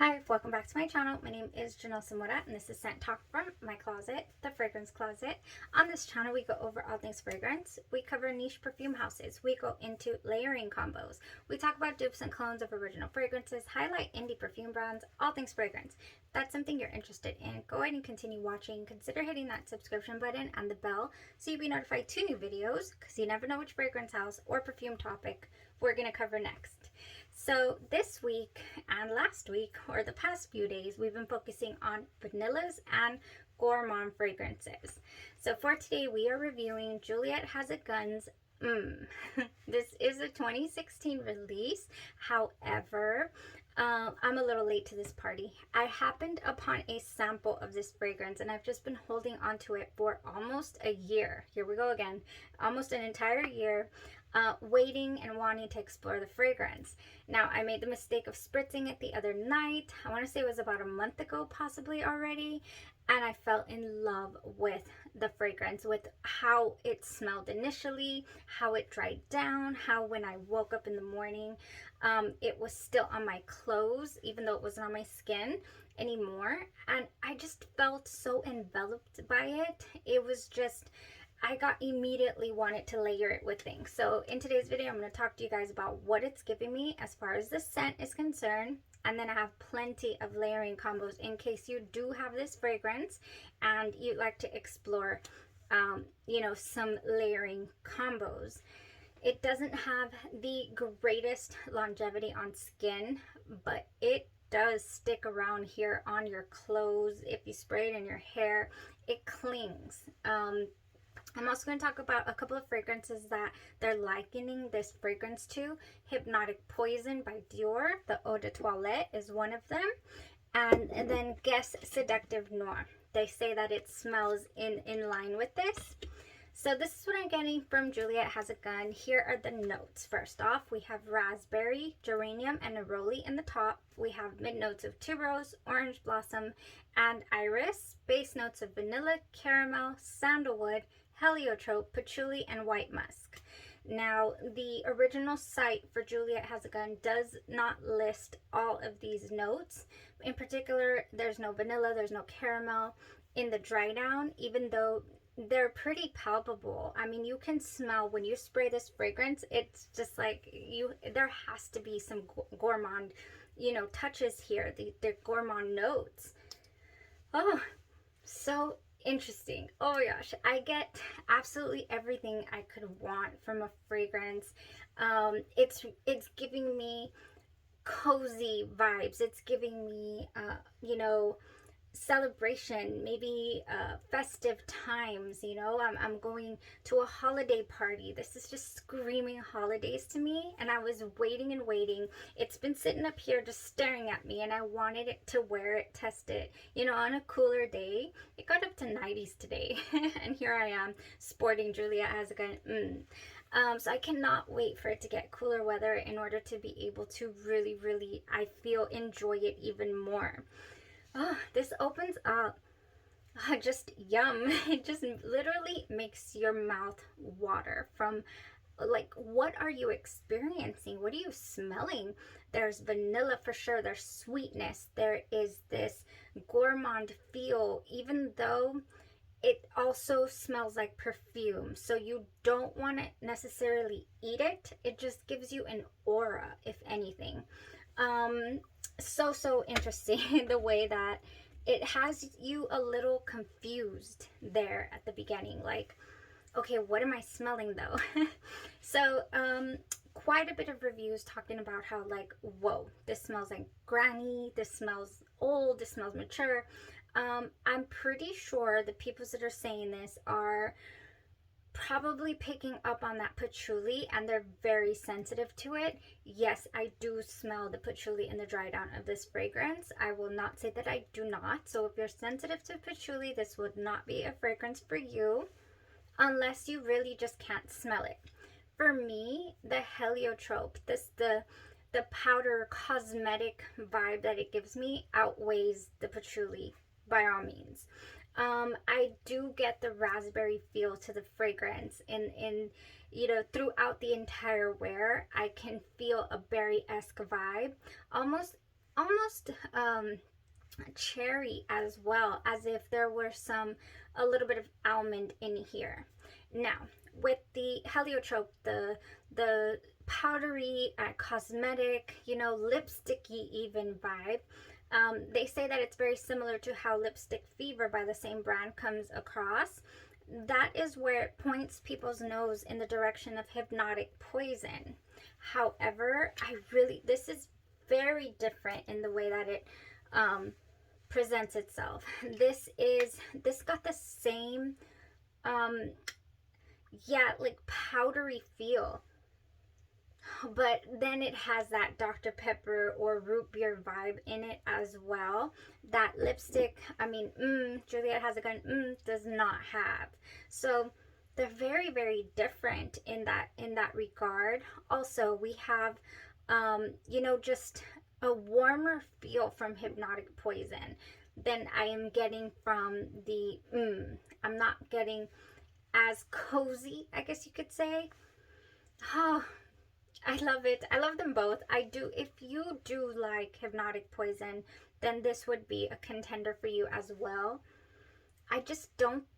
Hi, welcome back to my channel. My name is Janelle Samora and this is Scent Talk from my closet, the fragrance closet. On this channel, we go over all things fragrance. We cover niche perfume houses. We go into layering combos. We talk about dupes and clones of original fragrances, highlight indie perfume brands, all things fragrance. If that's something you're interested in, go ahead and continue watching. Consider hitting that subscription button and the bell so you'll be notified to new videos because you never know which fragrance house or perfume topic we're going to cover next. So this week and last week, or the past few days, we've been focusing on vanillas and gourmand fragrances. So for today, we are reviewing Juliette Has This is a 2016 release. However, I'm a little late to this party. I happened upon a sample of this fragrance and I've just been holding on to it for almost a year. Here we go again. Almost an entire year. Waiting and wanting to explore the fragrance. Now, I made the mistake of spritzing it the other night. I want to say it was about a month ago, possibly already. And I fell in love with the fragrance, with how it smelled initially, how it dried down, how when I woke up in the morning, it was still on my clothes, even though it wasn't on my skin anymore. And I just felt so enveloped by it. It was just, I got immediately wanted to layer it with things. So in today's video, I'm going to talk to you guys about what it's giving me as far as the scent is concerned. And then I have plenty of layering combos in case you do have this fragrance and you'd like to explore, some layering combos. It doesn't have the greatest longevity on skin, but it does stick around here on your clothes. If you spray it in your hair, it clings. I'm also going to talk about a couple of fragrances that they're likening this fragrance to. Hypnotic Poison by Dior. The Eau de Toilette is one of them. And then Guess Seductive Noir. They say that it smells in line with this. So this is what I'm getting from Juliette Has Here are the notes. First off, we have raspberry, geranium, and neroli in the top. We have mid notes of tuberose, orange blossom, and iris. Base notes of vanilla, caramel, sandalwood, heliotrope, patchouli, and white musk. Now, the original site for Juliette Has does not list all of these notes. In particular, there's no vanilla, there's no caramel in the dry down, even though they're pretty palpable. I mean, you can smell when you spray this fragrance, it's just like there has to be some gourmand, touches here, the gourmand notes. Oh, so interesting. Oh my gosh, I get absolutely everything I could want from a fragrance. It's giving me cozy vibes. It's giving me celebration, maybe festive times. I'm going to a holiday party. This is just screaming holidays to me, and I was waiting and waiting. It's been sitting up here just staring at me, and I wanted it to wear it, test it, on a cooler day. It got up to 90s today and here I am sporting Juliette Has so I cannot wait for it to get cooler weather in order to be able to really, I feel, enjoy it even more. Oh, this opens up. Just yum. It just literally makes your mouth water from, like, what are you experiencing? What are you smelling? There's vanilla for sure. There's sweetness. There is this gourmand feel, even though it also smells like perfume. So you don't want to necessarily eat it. It just gives you an aura, if anything. So interesting the way that it has you a little confused there at the beginning, like, okay, what am I smelling though? So quite a bit of reviews talking about how, like, whoa, this smells like granny, this smells old, this smells mature. I'm pretty sure the people that are saying this are probably picking up on that patchouli and they're very sensitive to it. Yes, I do smell the patchouli in the dry down of this fragrance. I will not say that I do not. So if you're sensitive to patchouli, this would not be a fragrance for you unless you really just can't smell it. For me, the heliotrope, the powder cosmetic vibe that it gives me outweighs the patchouli by all means. I do get the raspberry feel to the fragrance in throughout the entire wear. I can feel a berry-esque vibe, almost almost cherry as well, as if there were a little bit of almond in here. Now, with the heliotrope, the powdery, cosmetic, you know, lipsticky even vibe, they say that it's very similar to how Lipstick Fever by the same brand comes across. That is where it points people's nose in the direction of Hypnotic Poison. However, this is very different in the way that it presents itself. This got the same, yeah, like powdery feel, but then it has that Dr. Pepper or root beer vibe in it as well. That lipstick, I mean, Juliette Has a Gun, does not have. So they're very, very different in that regard. Also, we have, you know, just a warmer feel from Hypnotic Poison than I am getting from the, I'm not getting as cozy, I guess you could say. Oh, I love it. I love them both. I do. If you do like Hypnotic Poison, then this would be a contender for you as well. I just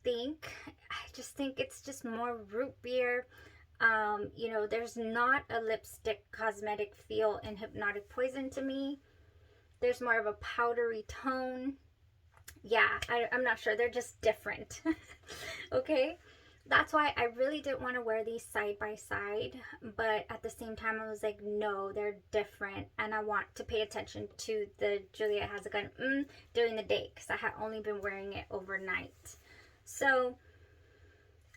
think it's just more root beer. You know, there's not a lipstick cosmetic feel in Hypnotic Poison to me. There's more of a powdery tone. Yeah, I'm not sure. They're just different. Okay? That's why I really didn't want to wear these side by side, but at the same time I was like, no, they're different, and I want to pay attention to the Juliette Has a Gun during the day, because I had only been wearing it overnight. So,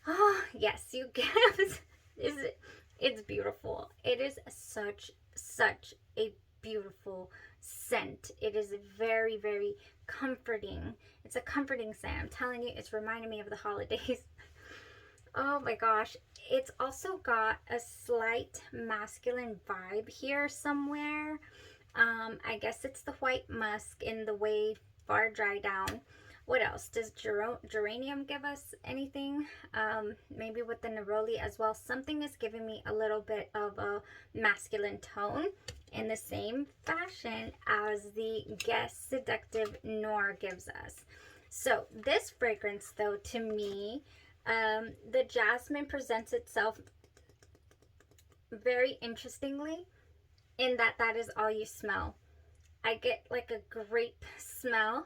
oh yes, you guys, it's beautiful. It is such a beautiful scent. It is very, very comforting. It's a comforting scent. I'm telling you, it's reminding me of the holidays. Oh my gosh. It's also got a slight masculine vibe here somewhere. I guess it's the white musk in the way far dry down. What else? Does geranium give us anything? Maybe with the neroli as well. Something is giving me a little bit of a masculine tone in the same fashion as the Guess Seductive Noir gives us. So this fragrance, though, to me, the jasmine presents itself very interestingly in that is all you smell. I get like a grape smell.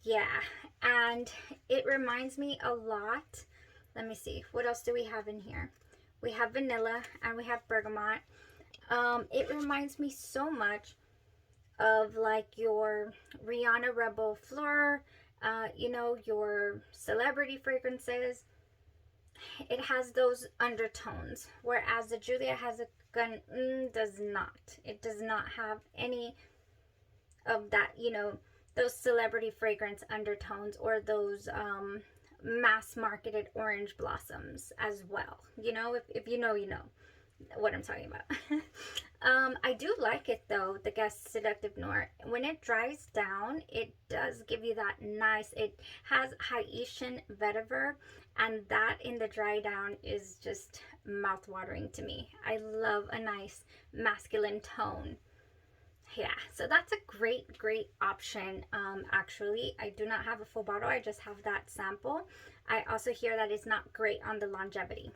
Yeah, and it reminds me a lot. Let me see. What else do we have in here? We have vanilla and we have bergamot. It reminds me so much of like your Rihanna Rebel Fleur, you know, your celebrity fragrances. It has those undertones, whereas the Juliette Has a Gun does not. It does not have any of that, you know, those celebrity fragrance undertones or those mass marketed orange blossoms as well. You know, if you know, you know what I'm talking about. I do like it though, the Guess Seductive Noir. When it dries down, it does give you that nice, it has Haitian vetiver, and that in the dry down is just mouth-watering to me. I love a nice masculine tone. Yeah, so that's a great option. Actually, I do not have a full bottle, I just have that sample. I also hear that it's not great on the longevity.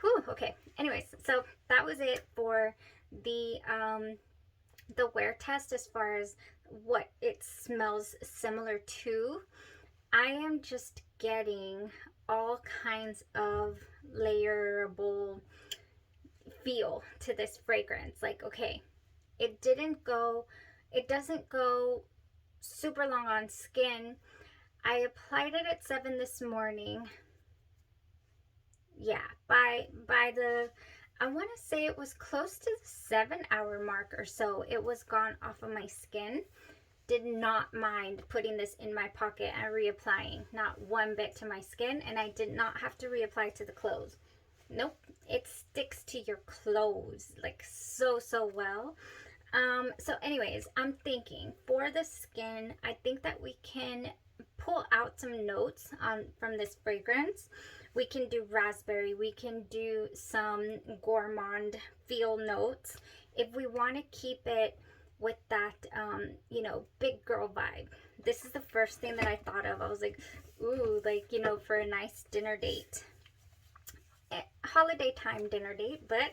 Whew, okay, anyways, so that was it for the wear test as far as what it smells similar to. I am just getting all kinds of layerable feel to this fragrance. Like, okay, it doesn't go super long on skin. I applied it at 7 this morning. Yeah, by the, I want to say it was close to the 7-hour mark or so. It was gone off of my skin. Did not mind putting this in my pocket and reapplying. Not one bit to my skin, and I did not have to reapply to the clothes. Nope, it sticks to your clothes like so well. So anyways, I'm thinking for the skin, I think that we can pull out some notes from this fragrance. We can do raspberry, we can do some gourmand feel notes. If we want to keep it with that, you know, big girl vibe. This is the first thing that I thought of. I was like, ooh, like, you know, for a nice dinner date. Holiday time dinner date, but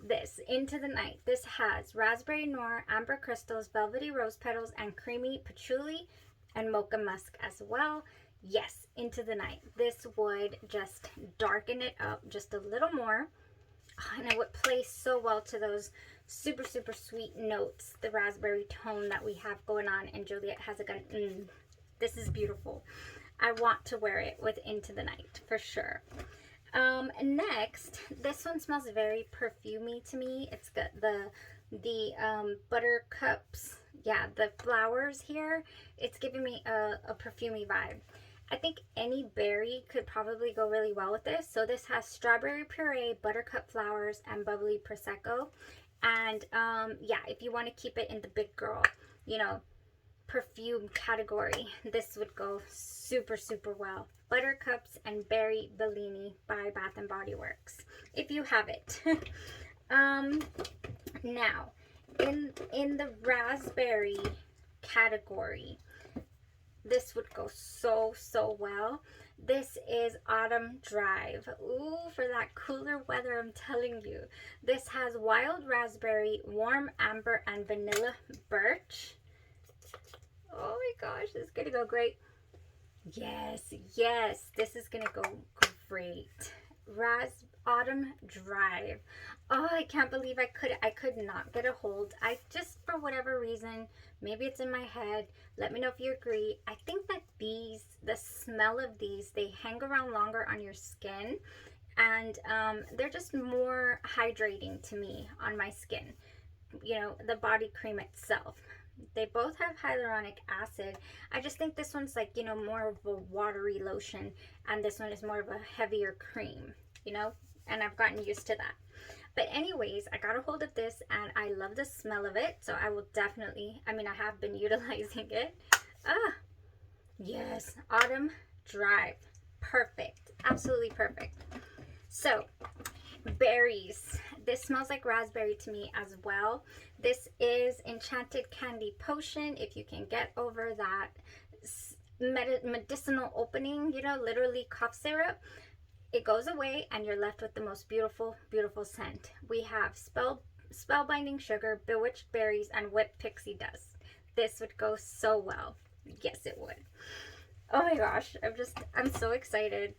this, Into the Night. This has raspberry noir, amber crystals, velvety rose petals, and creamy patchouli and mocha musk as well. Yes, Into the Night. This would just darken it up just a little more. And it would play so well to those super, super sweet notes, the raspberry tone that we have going on. And Juliette Has a gun. This is beautiful. I want to wear it with Into the Night for sure. Next, this one smells very perfumey to me. It's got the buttercups. Yeah, the flowers here. It's giving me a perfumey vibe. I think any berry could probably go really well with this. So this has strawberry puree, buttercup flowers, and bubbly prosecco. And yeah, if you want to keep it in the big girl, you know, perfume category, this would go super, super well. Buttercups and Berry Bellini by Bath and Body Works, if you have it. Now, in the raspberry category, this would go so, so well. This is Autumn Drive. Ooh, for that cooler weather, I'm telling you. This has wild raspberry, warm amber, and vanilla birch. Oh my gosh, this is gonna go great. Yes, yes, this is gonna go great. Autumn Drive. Oh, I can't believe I could not get a hold. I just, for whatever reason, maybe it's in my head, let me know if you agree. I think that these, the smell of these, they hang around longer on your skin, and they're just more hydrating to me on my skin. You know, the body cream itself. They both have hyaluronic acid. I just think this one's like, you know, more of a watery lotion, and this one is more of a heavier cream, you know, and I've gotten used to that. But anyways, I got a hold of this and I love the smell of it. So I will definitely, I mean, I have been utilizing it. Yes, Autumn Drive. Perfect. Absolutely perfect. So, berries. This smells like raspberry to me as well. This is Enchanted Candy Potion. If you can get over that medicinal opening, you know, literally cough syrup, it goes away and you're left with the most beautiful, beautiful scent. We have spellbinding sugar, bewitched berries, and whipped pixie dust. This would go so well. Yes, it would. Oh my gosh, I'm so excited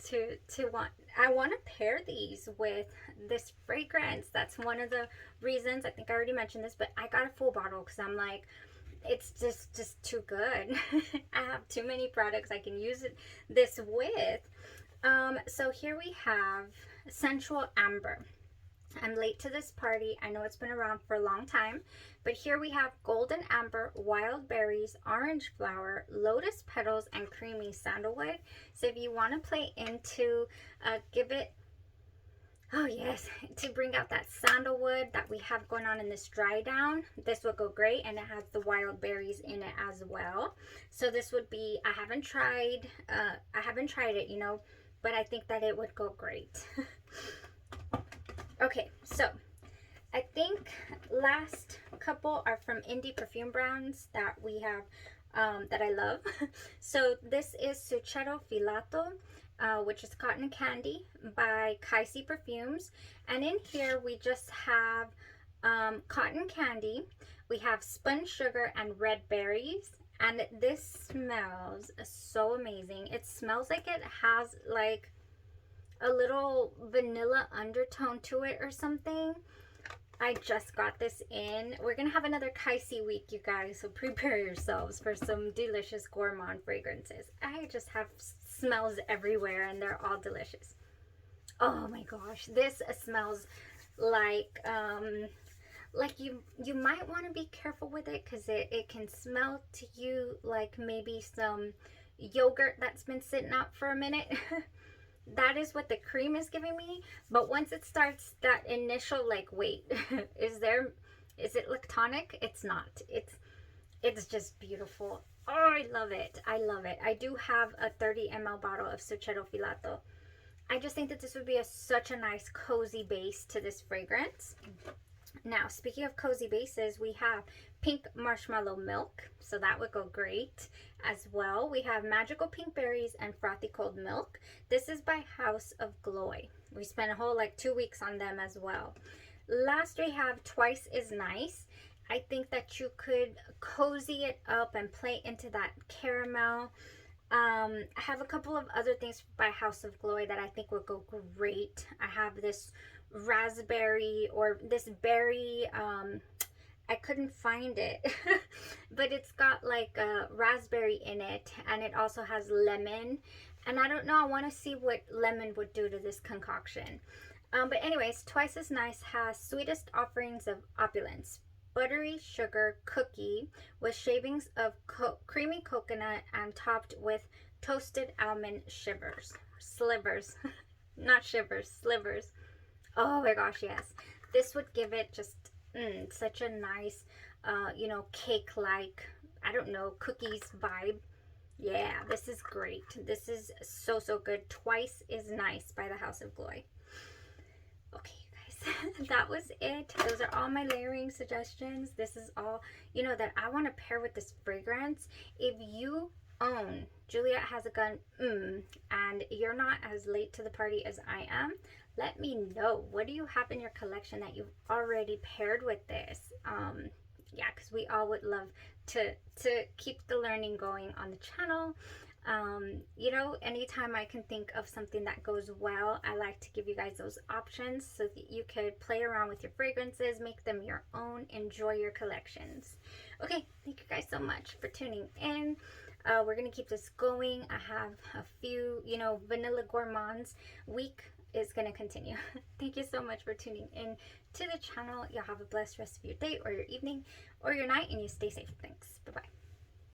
I want to pair these with this fragrance. That's one of the reasons, I think I already mentioned this, but I got a full bottle because I'm like, it's just too good. I have too many products I can use this with. So here we have Sensual Amber. I'm late to this party. I know it's been around for a long time, but here we have golden amber, wild berries, orange flower, lotus petals, and creamy sandalwood. So if you want to play into, give it, oh yes, to bring out that sandalwood that we have going on in this dry down, this would go great. And it has the wild berries in it as well. So this would be, I haven't tried it, you know, but I think that it would go great. Okay, so I think last couple are from indie perfume brands that we have, that I love. So this is Suchetto Filato, which is Cotton Candy by Kyse Perfumes. And in here we just have cotton candy, we have spun sugar, and red berries. And this smells so amazing. It smells like it has like a little vanilla undertone to it or something. I just got this in. We're gonna have another Kyse week, you guys, so prepare yourselves for some delicious gourmand fragrances. I just have smells everywhere and they're all delicious. Oh my gosh, this smells like you might want to be careful with it because it can smell to you like maybe some yogurt that's been sitting out for a minute. That is what the cream is giving me. But once it starts that initial like, wait, is it lactonic? It's not. It's just beautiful. Oh, I love it. I love it. I do have a 30 ml bottle of Suchetto Filato. I just think that this would be such a nice cozy base to this fragrance. Now, speaking of cozy bases, we have pink marshmallow milk, so that would go great as well. We have magical pink berries and frothy cold milk. This is by House of Glory. We spent a whole like 2 weeks on them as well. Last, we have Twice is Nice. I think that you could cozy it up and play into that caramel. I have a couple of other things by House of Glory that I think would go great. I have this raspberry or this berry, I couldn't find it, but it's got like a raspberry in it, and it also has lemon, and I don't know, I want to see what lemon would do to this concoction. But anyways, Twice as Nice has Sweetest Offerings of Opulence, buttery sugar cookie with shavings of creamy coconut and topped with toasted almond slivers, not shivers, slivers. Oh my gosh, yes. This would give it just such a nice, you know, cake-like, I don't know, cookies vibe. Yeah, this is great. This is so, so good. Twice is Nice by the House of Glory. Okay, you guys, that was it. Those are all my layering suggestions. This is all, you know, that I want to pair with this fragrance. If you own Juliette Has a Gun and you're not as late to the party as I am, let me know. What do you have in your collection that you've already paired with this? Yeah, because we all would love to keep the learning going on the channel. You know, anytime I can think of something that goes well, I like to give you guys those options so that you could play around with your fragrances, make them your own, enjoy your collections. Okay, thank you guys so much for tuning in. We're gonna keep this going. I have a few, you know, vanilla gourmands week is going to continue. Thank you so much for tuning in to the channel. Y'all have a blessed rest of your day or your evening or your night, and you stay safe. Thanks. Bye-bye.